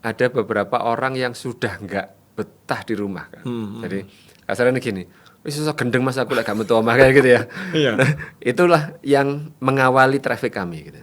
ada beberapa orang yang sudah nggak betah di rumah kan. Jadi kasarnya gini, wis susah gendeng mas aku lagi gak metu omah kayak gitu ya. Iya. Nah, itulah yang mengawali traffic kami gitu.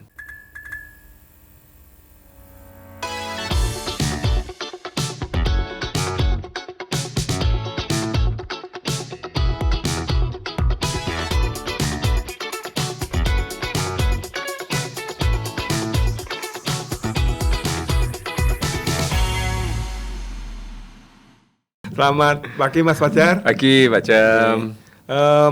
Selamat pagi Mas Fajar. Pagi Pak Jam.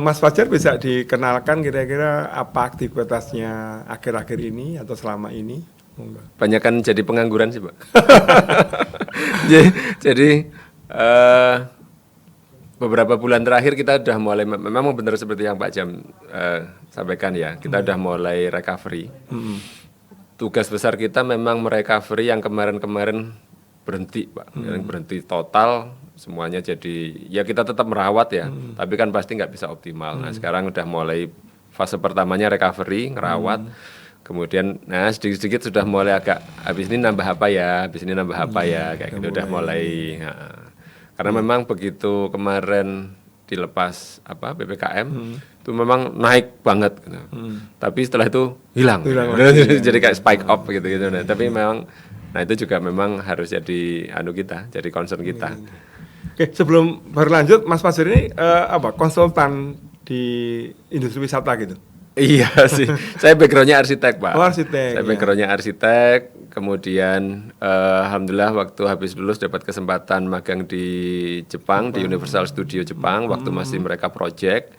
Mas Fajar bisa dikenalkan kira-kira apa aktivitasnya akhir-akhir ini atau selama ini? Monggo. Banyak kan jadi pengangguran sih Pak. Jadi beberapa bulan terakhir kita udah mulai, memang benar seperti yang Pak Jam sampaikan ya, kita udah mulai recovery. Tugas besar kita memang merecovery yang kemarin-kemarin berhenti Pak, yang berhenti total semuanya. Jadi ya kita tetap merawat ya, tapi kan pasti nggak bisa optimal. Nah sekarang udah mulai fase pertamanya recovery, ngerawat. Kemudian, nah sedikit-sedikit sudah mulai agak, habis ini nambah apa ya, habis ini nambah apa ya, kayak gitu udah mulai. Karena memang begitu kemarin dilepas apa PPKM, itu memang naik banget. Gitu. Tapi setelah itu hilang. Jadi kayak spike up gitu-gitu. Nah, tapi memang, nah itu juga memang harus jadi kita, jadi concern kita. Oke, sebelum berlanjut, Mas Fajar ini konsultan di industri wisata gitu? Iya sih, saya backgroundnya arsitek Pak. Oh, arsitek. Saya backgroundnya arsitek, kemudian alhamdulillah waktu habis lulus dapat kesempatan magang di Jepang, di Universal Studio Jepang, waktu masih mereka project.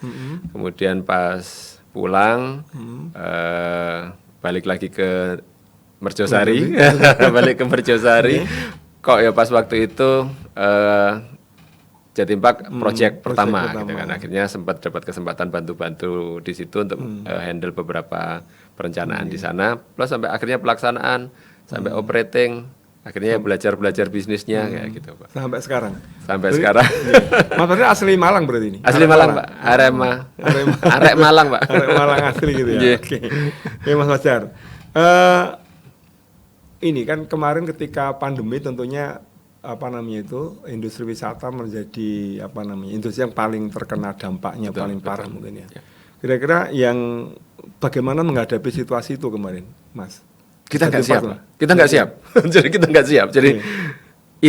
Kemudian pas pulang, balik lagi ke Merjosari, balik ke Merjosari. Kok ya pas waktu itu Jatimpak project pertama gitu kan. Akhirnya sempat dapat kesempatan bantu-bantu di situ untuk handle beberapa perencanaan di sana, plus sampai akhirnya pelaksanaan, sampai operating, akhirnya belajar bisnisnya kayak gitu Pak. Sampai sekarang. Sampai sekarang. Mas Fajar asli Malang berarti ini? Asli Malang Pak, Arek Malang Pak. Arek Malang asli gitu ya. Oke. Oke Mas Fajar. Ini kan kemarin ketika pandemi tentunya industri wisata menjadi industri yang paling terkena dampaknya, paling parah mungkin ya. Kira-kira yang bagaimana menghadapi situasi itu kemarin, Mas? Kita nggak siap, kita nggak siap. Jadi kita nggak siap. Jadi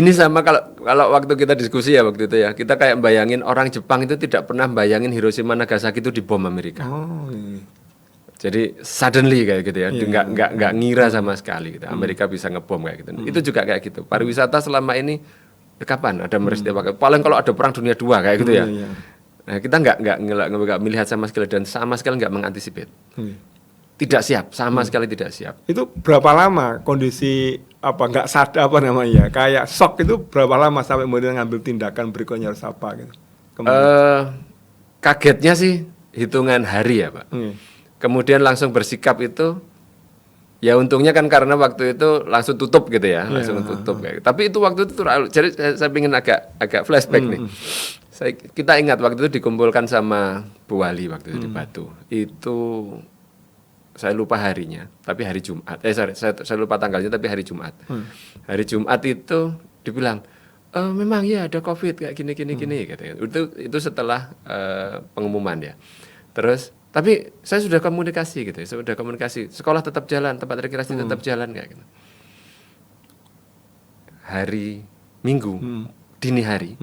ini sama kalau waktu kita diskusi ya waktu itu ya, kita kayak bayangin orang Jepang itu tidak pernah bayangin Hiroshima Nagasaki itu dibom Amerika. Oh, iya. Jadi suddenly kayak gitu ya, nggak ngira sama sekali gitu. Amerika bisa ngebom kayak gitu. Itu juga kayak gitu. Pariwisata selama ini kapan ada peristiwa paling kalau ada perang dunia 2 kayak gitu ya. Nah, kita nggak melihat sama sekali dan sama sekali nggak mengantisipasi. Tidak siap, sama sekali tidak siap. Itu berapa lama kondisi nggak sadar kayak shock itu berapa lama sampai kemudian ngambil tindakan berikutnya harus apa gitu? Kagetnya sih hitungan hari ya Pak. Kemudian langsung bersikap itu, ya untungnya kan karena waktu itu langsung tutup gitu ya, langsung tutup kayak. Tapi itu waktu itu jadi saya ingin agak flashback nih. Kita ingat waktu itu dikumpulkan sama Bu Wali waktu itu di Batu. Itu saya lupa harinya, tapi hari Jumat. Saya lupa tanggalnya, tapi hari Jumat. Hari Jumat itu dibilang, memang ya ada COVID kayak gini gitu. Itu setelah pengumuman ya. Terus tapi saya sudah komunikasi gitu, sekolah tetap jalan, tempat rekreasi tetap jalan kayak gitu. Hari Minggu dini hari,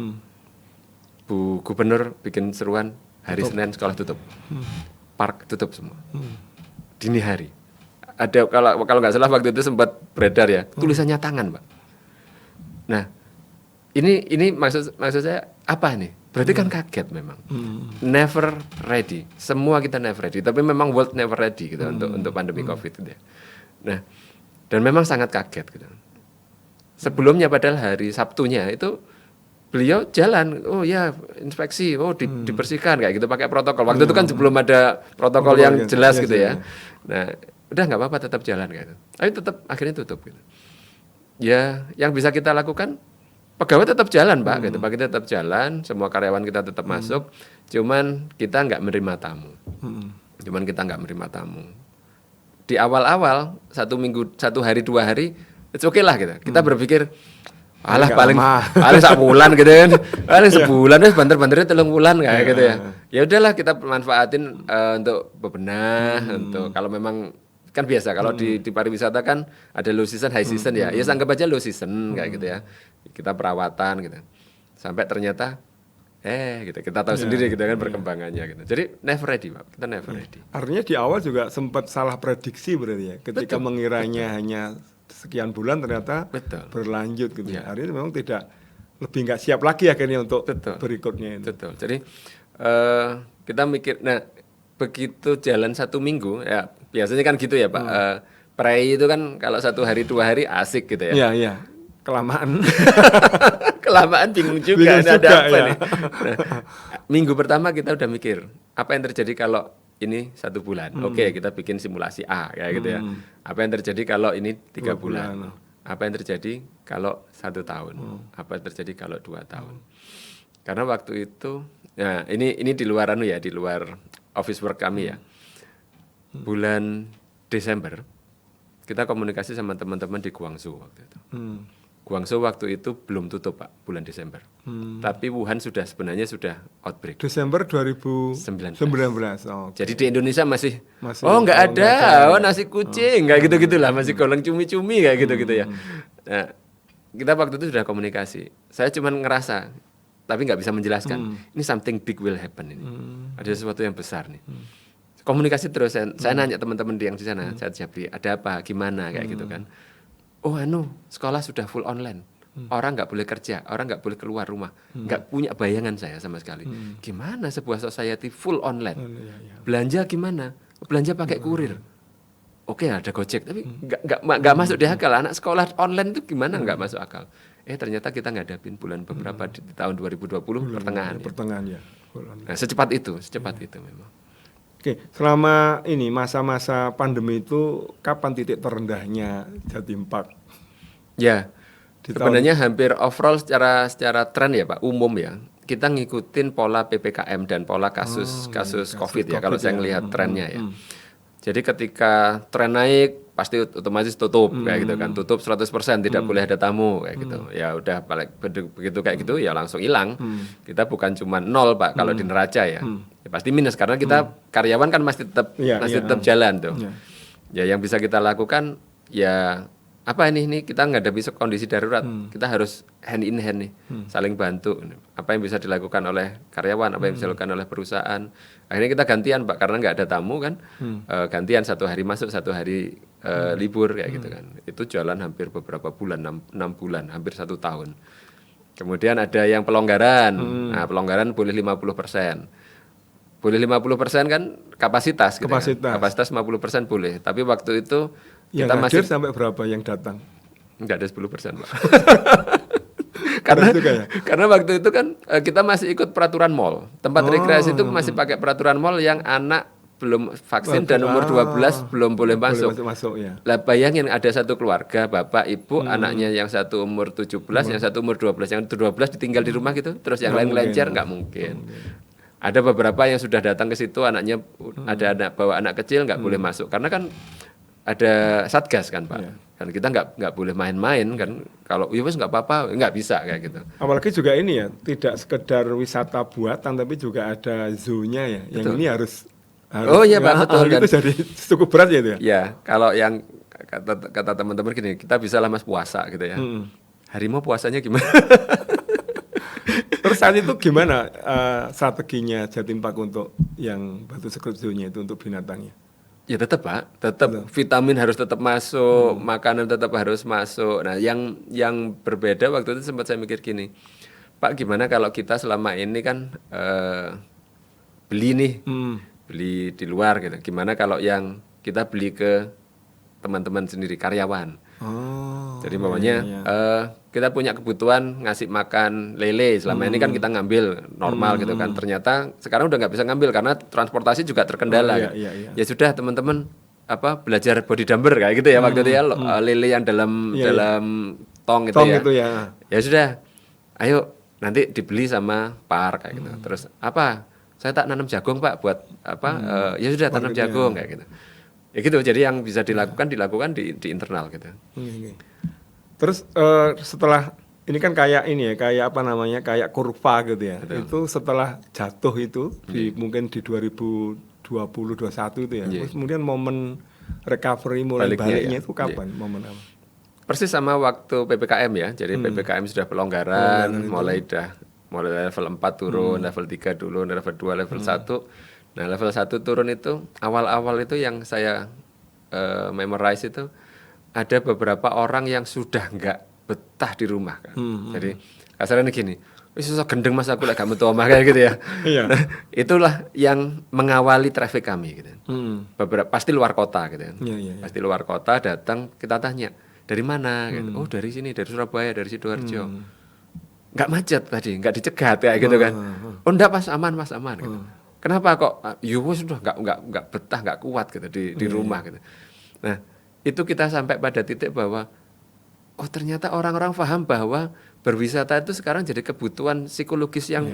Bu Gubernur bikin seruan hari Senin sekolah tutup, park tutup semua. Dini hari. Ada kalau nggak salah waktu itu sempat beredar ya, tulisannya tangan Pak. Nah ini maksud saya apa nih? Berarti kan kaget memang, never ready. Semua kita never ready, tapi memang world never ready gitu untuk pandemi COVID gitu ya. Nah, dan memang sangat kaget gitu. Sebelumnya padahal hari Sabtunya itu beliau jalan, oh ya inspeksi, dibersihkan kayak gitu pakai protokol. Waktu itu kan belum ada protokol yang jelas gitu ya. Nah, udah nggak apa-apa tetap jalan gitu. Tapi tetap akhirnya tutup gitu. Ya, yang bisa kita lakukan, pegawai tetap jalan Pak, gitu. Kita tetap jalan, semua karyawan kita tetap masuk, cuman kita nggak menerima tamu. Di awal-awal 1 minggu, 1 hari 2 hari it's okay lah gitu. Kita berpikir alah Nggak paling lama. paling sebulan gitu kan. Paling sebulan wis banter-banternya 3 bulan kayak gitu ya. Ya udahlah kita manfaatin untuk bebenah, untuk kalau memang kan biasa kalau di pariwisata kan ada low season, high season ya. Ya anggap aja low season kayak gitu ya. Kita perawatan gitu. Sampai ternyata gitu kita tahu sendiri gitu kan perkembangannya gitu. Jadi never ready, Pak. Kita never ready. Artinya di awal juga sempat salah prediksi berarti ya. Ketika mengiranya hanya sekian bulan ternyata berlanjut gitu ya. Artinya memang lebih nggak siap lagi akhirnya untuk berikutnya itu. Betul. Jadi kita mikir, nah begitu jalan 1 minggu ya biasanya kan gitu ya Pak. Prei itu kan kalau 1 hari 2 hari asik gitu ya. Iya. Kelamaan. Kelamaan bingung juga ada apa nih. Nah, minggu pertama kita udah mikir apa yang terjadi kalau ini 1 bulan. Oke, kita bikin simulasi A kayak gitu ya. Apa yang terjadi kalau ini 3 bulan? Apa yang terjadi kalau 1 tahun? Apa yang terjadi kalau 2 tahun? Karena waktu itu, nah ini di luar di luar office work kami ya. Bulan Desember kita komunikasi sama teman-teman di Guangzhou waktu itu. Guangzhou waktu itu belum tutup Pak, bulan Desember. Tapi Wuhan sebenarnya sudah outbreak. Desember 2019. Oh, jadi di Indonesia masih nggak ada, nasi kucing, kayak gitu-gitulah, masih goleng cumi-cumi kayak gitu-gitu ya. Nah, kita waktu itu sudah komunikasi. Saya cuma ngerasa, tapi nggak bisa menjelaskan. Ini something big will happen ini. Ada sesuatu yang besar nih. Komunikasi terus, saya nanya teman-teman yang di sana, saya Jabri, ada apa, gimana kayak gitu kan. Sekolah sudah full online. Orang nggak boleh kerja, orang nggak boleh keluar rumah, nggak punya bayangan saya sama sekali. Gimana sebuah society full online? Belanja gimana? Belanja pakai kurir. Oke, ada Gojek, tapi nggak masuk di akal. Anak sekolah online itu gimana nggak masuk akal? Ternyata kita ngadapin bulan beberapa di tahun 2020 pertengahan. Ya. Nah, secepat itu memang. Oke, selama ini masa-masa pandemi itu kapan titik terendahnya Jatim Park? Ya, sebenarnya hampir overall secara tren ya Pak, umum ya. Kita ngikutin pola PPKM dan pola kasus COVID ya, kalau saya ngelihat trennya ya. Jadi ketika tren naik pasti otomatis tutup kayak gitu kan, tutup 100%, tidak boleh ada tamu kayak gitu. Ya udah begitu kayak gitu ya langsung hilang. Kita bukan cuma 0 Pak kalau di neraca ya. Ya pasti minus karena kita karyawan kan masih tetap jalan tuh. Ya yang bisa kita lakukan ya apa ini kita menghadapi kondisi darurat, kita harus hand in hand nih, saling bantu. Apa yang bisa dilakukan oleh karyawan, apa yang bisa dilakukan oleh perusahaan. Akhirnya kita gantian Pak, karena nggak ada tamu kan, gantian 1 hari masuk, 1 hari libur kayak gitu kan. Itu jalan hampir beberapa bulan, 6 bulan, hampir 1 tahun. Kemudian ada yang pelonggaran, nah pelonggaran boleh 50%. Boleh 50% kan kapasitas gitu kan. Kapasitas 50% boleh, tapi waktu itu yang kita masih sampai berapa yang datang? Enggak ada 10% Pak. Karena waktu itu kan kita masih ikut peraturan mal. Tempat rekreasi itu masih pakai peraturan mal yang anak belum vaksin dan umur 12 belum boleh masuk. Lah bayangin ada satu keluarga, bapak, ibu, anaknya yang satu umur 17, yang satu umur 12. Yang 12 ditinggal di rumah gitu, terus yang lain ngelencer, nggak mungkin. Ada beberapa yang sudah datang ke situ, anaknya ada anak bawa anak kecil nggak boleh masuk. Karena kan ada satgas kan Pak, dan kita nggak boleh main-main kan. Kalau wis nggak apa-apa, nggak bisa kayak gitu. Apalagi juga ini ya, tidak sekedar wisata buatan, tapi juga ada zoo-nya ya. Yang ini harus Pak, betul. Itu jadi cukup berat ya itu ya. Ya, kalau yang kata teman-teman gini, kita bisa lah Mas puasa gitu ya. Harimau puasanya gimana? Terus saat itu gimana strateginya Jatim Park untuk yang Batu Sekut Zoo-nya itu untuk binatangnya? Ya tetap Pak, vitamin harus tetap masuk, makanan tetap harus masuk. Nah yang berbeda waktu itu sempat saya mikir gini, Pak gimana kalau kita selama ini kan beli di luar gitu. Gimana kalau yang kita beli ke teman-teman sendiri, karyawan. Jadi mamanya kita punya kebutuhan ngasih makan lele, selama ini kan kita ngambil normal gitu kan. Ternyata sekarang udah nggak bisa ngambil karena transportasi juga terkendala. Ya sudah teman-teman belajar body dumper kayak gitu ya waktu itu ya, lele yang dalam tong itu ya. Ya sudah, ayo nanti dibeli sama park kayak gitu. Terus saya tak nanam jagung Pak buat ya sudah tanam jagung kayak gitu. Ya gitu, jadi yang bisa dilakukan di internal gitu. Terus setelah ini kan kayak ini ya, kayak apa namanya, kayak kurva gitu ya. Betul. Itu setelah jatuh itu mungkin di 2020-21 itu ya. Terus kemudian momen recovery mulai baliknya itu kapan momen apa? Persis sama waktu PPKM ya. Jadi PPKM sudah pelonggaran, mulai level 4 turun, level 3 dulu, level 2, level 1. Nah, level 1 turun itu awal-awal itu yang saya memorize itu ada beberapa orang yang sudah nggak betah di rumah kan. Jadi kasarnya gini, susah gendeng mas aku gak metu omah kayak gitu ya. Nah, itulah yang mengawali traffic kami gitu. Beberapa pasti luar kota gitu kan. Pasti luar kota datang, kita tanya dari mana gitu. Oh dari sini, dari Surabaya, dari Sidoarjo. Nggak macet tadi, nggak dicegat kayak gitu kan. Oh enggak mas aman gitu. Kenapa kok? Sudah nggak betah, nggak kuat gitu di rumah gitu. Nah itu kita sampai pada titik bahwa oh ternyata orang-orang paham bahwa berwisata itu sekarang jadi kebutuhan psikologis yang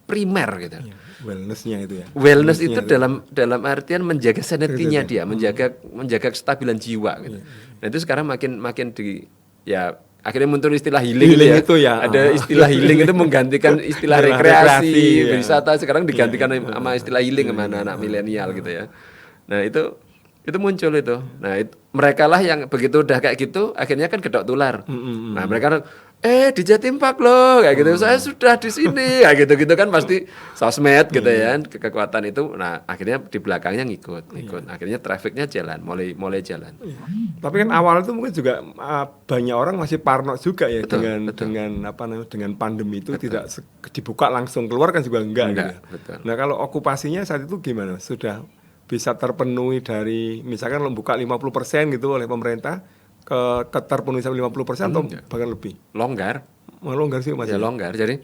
primer gitu. Wellnessnya itu ya. Wellness itu dalam artian menjaga sanity-nya dia, menjaga kestabilan jiwa gitu. Nah itu sekarang makin di ya akhirnya muncul istilah healing gitu ya. Ada istilah healing itu menggantikan istilah rekreasi, wisata sekarang digantikan sama istilah healing sama anak milenial gitu ya. Nah itu muncul itu. Nah mereka lah yang begitu udah kayak gitu akhirnya kan kedok tular. Nah mereka di Jatim Park loh kayak gitu. Saya sudah di sini kayak gitu kan pasti sosmed gitu ya. Kekuatan itu nah akhirnya di belakangnya ngikut. Akhirnya trafficnya jalan, mulai jalan. Tapi kan awal itu mungkin juga banyak orang masih parno juga ya dengan apa namanya dengan pandemi itu tidak dibuka langsung keluar kan juga enggak gitu. Betul. Nah, kalau okupasinya saat itu gimana? Sudah bisa terpenuhi dari misalkan membuka 50% gitu oleh pemerintah keterpenuhi sampai 50% atau bahkan lebih? Longgar sih Mas. Ya longgar. Jadi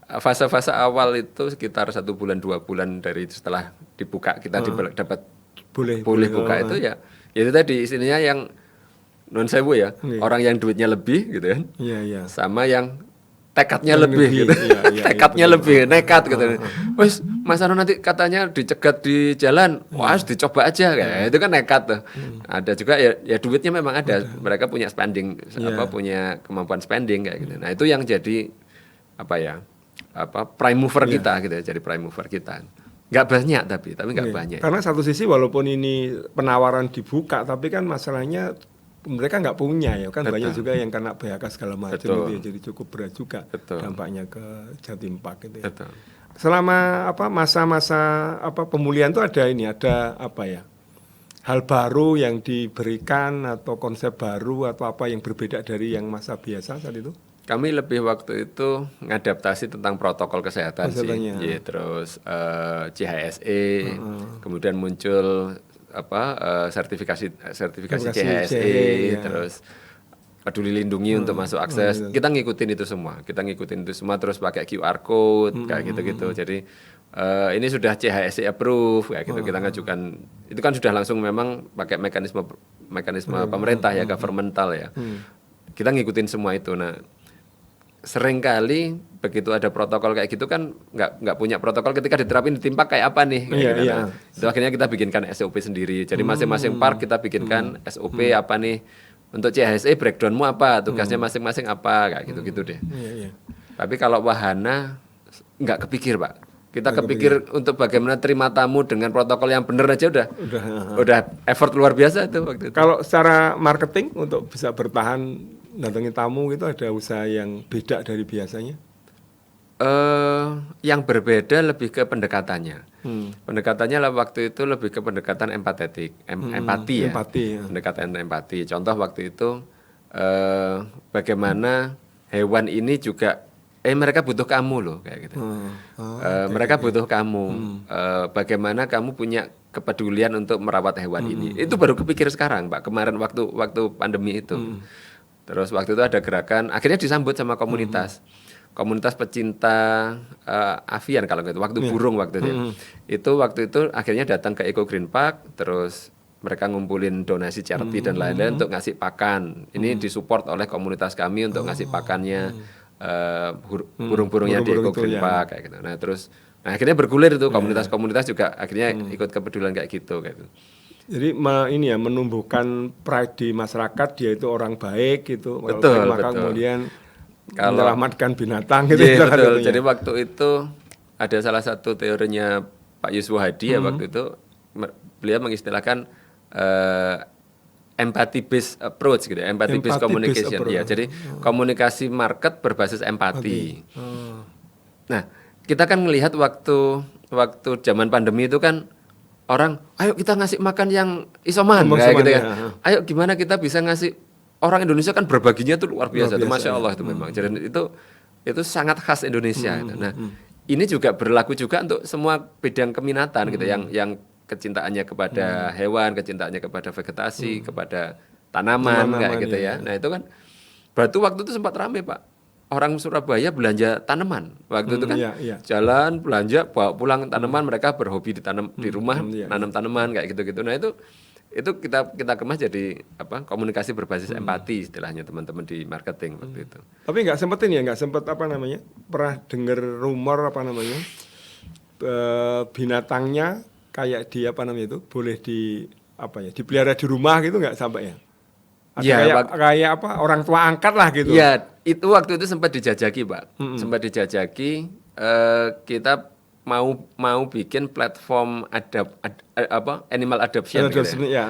fase-fase awal itu sekitar 1 bulan 2 bulan dari setelah dibuka kita dapat boleh buka itu ya itu tadi istilahnya yang non sewu ya orang yang duitnya lebih gitu kan. Sama yang tekadnya lebih gitu. Tekadnya lebih nekat gitu. Wes Mas Ano nanti katanya dicegat di jalan, wah dicoba aja kayak itu kan nekat tuh. Ada juga ya duitnya memang ada. Mereka punya spending punya kemampuan spending kayak gitu. Nah, itu yang jadi prime mover kita gitu ya, jadi prime mover kita. Nggak banyak tapi nggak banyak. Karena satu sisi walaupun ini penawaran dibuka tapi kan masalahnya mereka nggak punya ya kan. Banyak juga yang kena PHK segala macam gitu ya, jadi cukup berat juga dampaknya ke Jatim Park gitu ya. Selama masa-masa pemulihan itu ada hal baru yang diberikan atau konsep baru atau apa yang berbeda dari yang masa biasa saat itu? Kami lebih waktu itu ngadaptasi tentang protokol kesehatan sih. Ya, terus CHSE, kemudian muncul sertifikasi CHSE, terus peduli lindungi untuk masuk akses. Kita ngikutin itu semua. Terus pakai QR code kayak gitu-gitu. Jadi ini sudah CHSE approve kayak gitu. Kita ngajukan itu kan sudah langsung memang pakai mekanisme pemerintah ya, governmental ya. Kita ngikutin semua itu. Nah, seringkali begitu ada protokol kayak gitu kan nggak punya protokol ketika diterapin di Tim Park kayak apa nih gitu. Nah, itu akhirnya kita bikinkan SOP sendiri. Jadi masing-masing park kita bikinkan SOP apa nih untuk CHSE breakdownmu apa, tugasnya masing-masing apa kayak gitu deh. Tapi kalau wahana nggak kepikir Pak. Kita kepikir untuk bagaimana terima tamu dengan protokol yang benar aja udah effort luar biasa itu waktu itu. Kalau secara marketing untuk bisa bertahan datangin tamu gitu ada usaha yang beda dari biasanya? Yang berbeda lebih ke pendekatannya. Pendekatannya lah waktu itu lebih ke pendekatan empati ya. Pendekatan empati. Contoh waktu itu bagaimana hewan ini juga mereka butuh kamu loh kayak gitu. Mereka butuh kamu. Bagaimana kamu punya kepedulian untuk merawat hewan ini. Itu baru kepikir sekarang Pak. Kemarin waktu pandemi itu. Terus waktu itu ada gerakan, akhirnya disambut sama komunitas pecinta avian kalau gitu, waktu burung waktu itu. Itu waktu itu akhirnya datang ke Eco Green Park, terus mereka ngumpulin donasi charity dan lain-lain untuk ngasih pakan. Ini disupport oleh komunitas kami untuk ngasih pakannya burung-burungnya di Eco Green Park kayak gitu. Nah akhirnya bergulir itu komunitas-komunitas juga akhirnya ikut kepedulian kayak gitu. Jadi ini ya menumbuhkan pride di masyarakat dia itu orang baik gitu. Kalau Betul, baik, maka betul. kemudian Kalau menyelamatkan binatang gitu. iya, betul. Gitu, Jadi ya. waktu itu ada salah satu teorinya Pak Yuswo Hadi ya waktu itu beliau mengistilahkan eh, empathy based approach gitu ya, empathy based Empathy based communication approach. ya. Jadi komunikasi market berbasis empati. Oh. Nah, kita kan melihat waktu zaman pandemi itu kan orang, ayo kita ngasih makan yang isoman kayak gitu ya. Ayo gimana kita bisa ngasih orang Indonesia kan berbaginya tuh luar biasa, tuh Masya Allah itu memang. Jadi itu sangat khas Indonesia. Gitu. Nah, ini juga berlaku juga untuk semua bidang keminatan gitu, yang kecintaannya kepada hewan, kecintaannya kepada vegetasi, kepada tanaman kayak gitu ya. Nah itu kan, waktu itu sempat rame Pak. Orang Surabaya belanja tanaman. Waktu itu kan jalan belanja bawa pulang tanaman, mereka berhobi ditanam di rumah, nanam tanaman kayak gitu-gitu. Nah itu kita kemas jadi apa? Komunikasi berbasis empati istilahnya teman-teman di marketing waktu itu. Tapi nggak sempat apa namanya? Pernah dengar rumor apa namanya? Binatangnya kayak di apa namanya itu boleh dipelihara di rumah gitu nggak sampai ya? Ada kayak apa orang tua angkat lah gitu. Iya, itu waktu itu sempat dijajaki, Pak. Sempat dijajaki, kita mau bikin platform animal adoption gitu ya.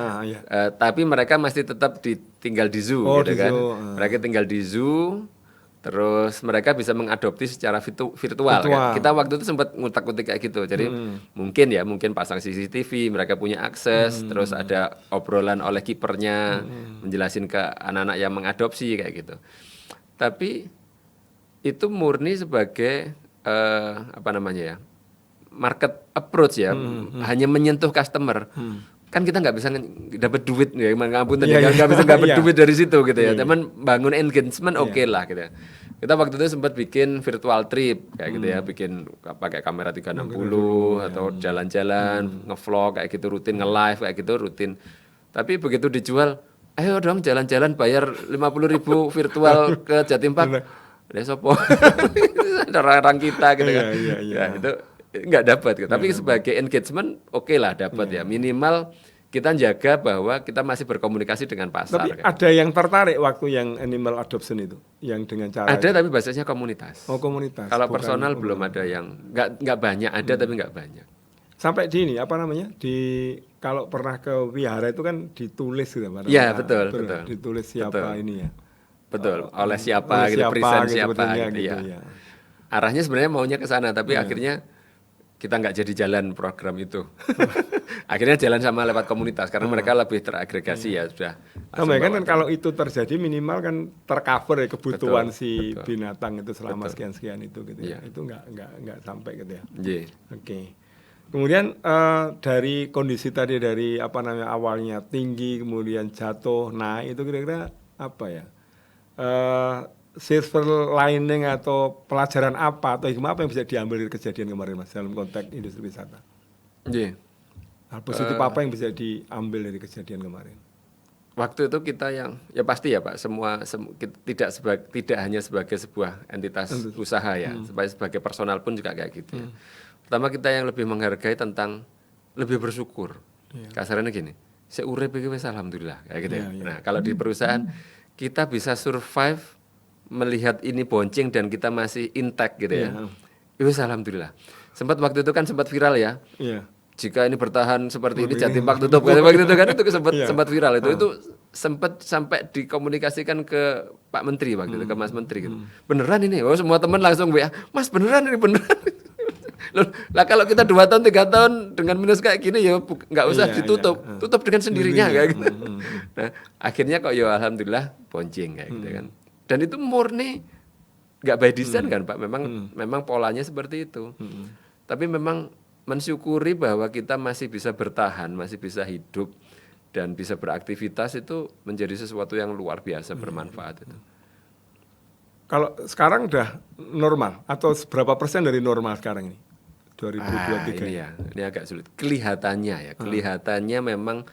Tapi mereka masih tetap tinggal di zoo gitu kan. Mereka tinggal di zoo, terus mereka bisa mengadopsi secara virtual. Kan? Kita waktu itu sempat ngutak-ngutik kayak gitu. Jadi mungkin pasang CCTV, mereka punya akses, terus ada obrolan oleh kipernya, menjelasin ke anak-anak yang mengadopsi kayak gitu. Tapi itu murni sebagai market approach ya, hanya menyentuh customer. Kan kita nggak bisa dapat duit ya, nggak bisa dapat duit dari situ gitu ya. Teman bangun engagement oke lah gitu. Kita waktu itu sempat bikin virtual trip kayak gitu ya, bikin pakai kamera 360 atau jalan-jalan, ngevlog kayak gitu rutin, nge-live kayak gitu rutin. Tapi begitu dijual, ayo dong jalan-jalan bayar 50.000 virtual ke Jatim Park. Ada sopo. Ada orang kita gitu kan. Ya, itu nggak dapat gitu. Tapi sebagai engagement oke lah dapat ya. Minimal kita jaga bahwa kita masih berkomunikasi dengan pasar. Tapi ada yang tertarik waktu yang animal adoption itu, yang dengan cara ada tapi basisnya komunitas. Oh komunitas. Kalau personal belum ada yang nggak banyak, ada tapi nggak banyak. Sampai di ini apa namanya kalau pernah ke wihara itu kan ditulis gitu Pak. Iya betul. Ditulis siapa ini ya. Betul. Oleh siapa gitu, present siapa gitu ya. Arahnya sebenarnya maunya ke sana tapi akhirnya kita nggak jadi jalan program itu. Akhirnya jalan sama lewat komunitas karena mereka lebih teragregasi ya sudah. Nah, kan kalau itu terjadi minimal kan tercover ya kebutuhan binatang itu selama sekian itu gitu ya. Itu nggak sampai gitu ya. Oke. Kemudian dari kondisi tadi dari awalnya tinggi kemudian jatuh naik itu kira-kira apa ya? Silver lining atau pelajaran apa atau hikmah apa yang bisa diambil dari kejadian kemarin Mas dalam konteks industri wisata? Hal positif apa yang bisa diambil dari kejadian kemarin? Waktu itu kita yang ya pasti ya Pak, tidak hanya sebagai sebuah entitas usaha ya, sebagai personal pun juga kayak gitu ya. Pertama kita yang lebih menghargai tentang lebih bersyukur. Kasarnya gini, seurip iki wis alhamdulillah kayak gitu ya. Nah, kalau di perusahaan kita bisa survive melihat ini bonceng dan kita masih intact gitu ya. Wis alhamdulillah. Waktu itu kan sempat viral ya. Jika ini bertahan seperti ini Jatim Park tutup waktu itu kan itu sempat viral itu sempat sampai dikomunikasikan ke Pak Menteri waktu itu ke Mas Menteri gitu. Beneran ini? Oh semua teman langsung WA, Mas beneran ini beneran. Lah kalau kita 2 tahun 3 tahun dengan minus kayak gini ya nggak usah ditutup, tutup dengan sendirinya kayak gitu. Nah akhirnya kok ya alhamdulillah bonceng kayak gitu kan. Dan itu murni nggak by design kan Pak, memang polanya seperti itu. Tapi memang mensyukuri bahwa kita masih bisa bertahan, masih bisa hidup dan bisa beraktivitas itu menjadi sesuatu yang luar biasa bermanfaat itu. Kalau sekarang udah normal atau seberapa persen dari normal sekarang ini? 2023. Ini agak sulit. Kelihatannya memang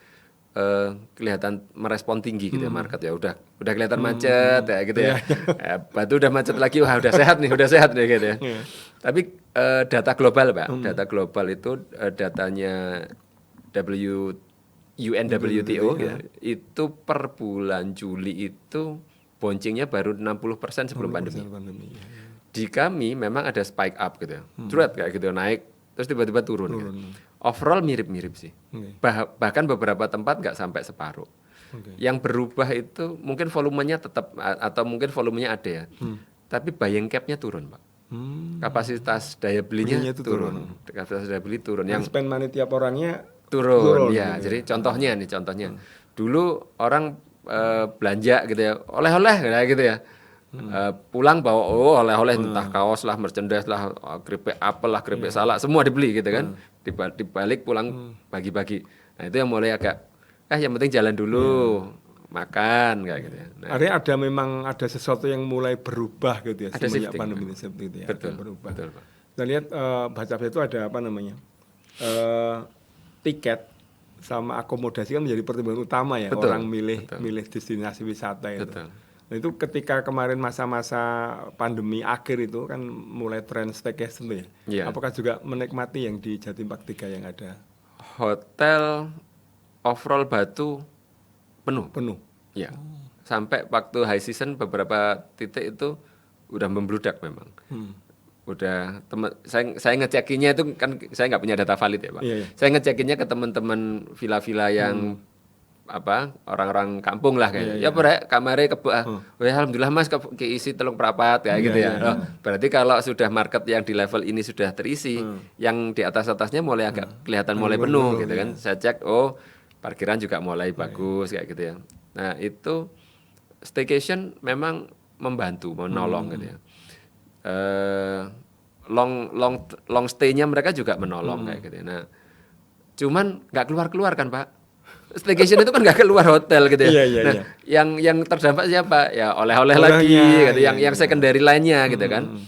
kelihatan merespon tinggi gitu ya market ya. Udah kelihatan macet ya gitu ya. Batu udah macet lagi, wah udah sehat nih gitu ya. Tapi data global Pak, data global itu datanya UNWTO ya, itu per bulan Juli itu bouncingnya baru 60% sebelum pandemi. Di kami memang ada spike up gitu ya, kayak gitu naik, terus tiba-tiba turun. Gitu. Overall mirip-mirip sih. Bahkan beberapa tempat nggak sampai separuh. Yang berubah itu mungkin volumenya tetap atau mungkin volumenya ada ya, tapi buying cap-nya turun, Pak. Kapasitas daya belinya turun. Kapasitas daya beli turun. Yang spend money tiap orangnya turun ya. Gitu. Jadi contohnya. Dulu orang belanja gitu ya, oleh-oleh gitu ya. Pulang bawa oleh-oleh entah kaos lah, merchandise lah, keripik apel lah, keripik salak, semua dibeli gitu kan. Dibalik pulang bagi-bagi. Nah, itu yang mulai agak yang penting jalan dulu. Makan kayak gitu ya. Nah, artinya memang ada sesuatu yang mulai berubah gitu ya semenjak pandemi ini seperti itu ya. Betul, berubah. Betul, Pak. Kita lihat baca itu ada tiket sama akomodasi kan menjadi pertimbangan utama ya. Betul, orang milih destinasi wisata itu. Betul. Nah itu ketika kemarin masa-masa pandemi akhir itu kan mulai tren staycation ya. Yeah. Apakah juga menikmati yang di Jatim Park 3 yang ada? Hotel overall Batu penuh. Ya. Sampai waktu high season beberapa titik itu udah membludak memang. Udah saya ngecekinnya itu kan saya nggak punya data valid ya, Pak. Iya. Saya ngecekinnya ke teman-teman villa-villa yang orang-orang kampung lah kayak. Ya pada kamare alhamdulillah Mas keisi telung perapat kayak gitu ya. Oh, berarti kalau sudah market yang di level ini sudah terisi, yang di atas-atasnya mulai agak kelihatan mulai penuh gitu kan. Saya cek parkiran juga mulai bagus kayak gitu ya. Nah, itu staycation memang membantu, menolong gitu ya. Long stay-nya mereka juga menolong kayak gitu ya. Nah, cuman nggak keluar kan, Pak. Staycation itu kan nggak keluar hotel gitu ya. Nah, yang terdampak siapa? Ya oleh-oleh lagi gitu. Yang secondary lainnya gitu kan.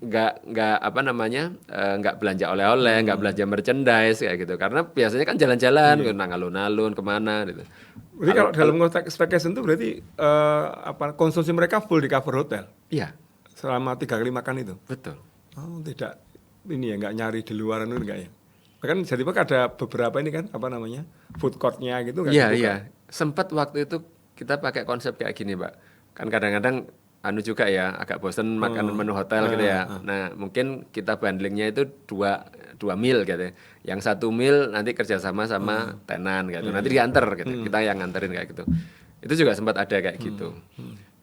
Nggak belanja oleh-oleh, nggak belanja merchandise kayak gitu. Karena biasanya kan jalan-jalan, nang alun-alun kemana gitu. Jadi kalau dalam konteks staycation itu berarti konsumsi mereka full di cover hotel. Iya. Selama 3 kali makan itu. Betul. Oh tidak, ini ya nggak nyari di luaran itu nggak ya? Bahkan jadi ada beberapa ini kan food courtnya gitu kan? Iya. Sempat waktu itu kita pakai konsep kayak gini, Pak. Kan kadang-kadang juga ya agak bosen makan menu hotel gitu ya. Nah mungkin kita bundlingnya itu dua meal gitu. Yang 1 meal nanti kerjasama sama tenan gitu. Nanti diantar gitu. Kita yang nganterin kayak gitu. Itu juga sempat ada kayak gitu.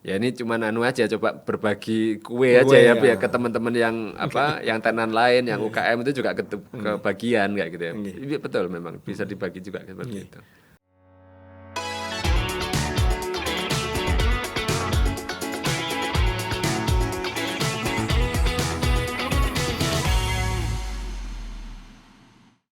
Ya ini cuman aja coba berbagi kue aja ya biar ke teman-teman yang yang tenan lain, yang UKM itu juga kebagian kayak gitu ya. Betul memang bisa dibagi juga seperti itu.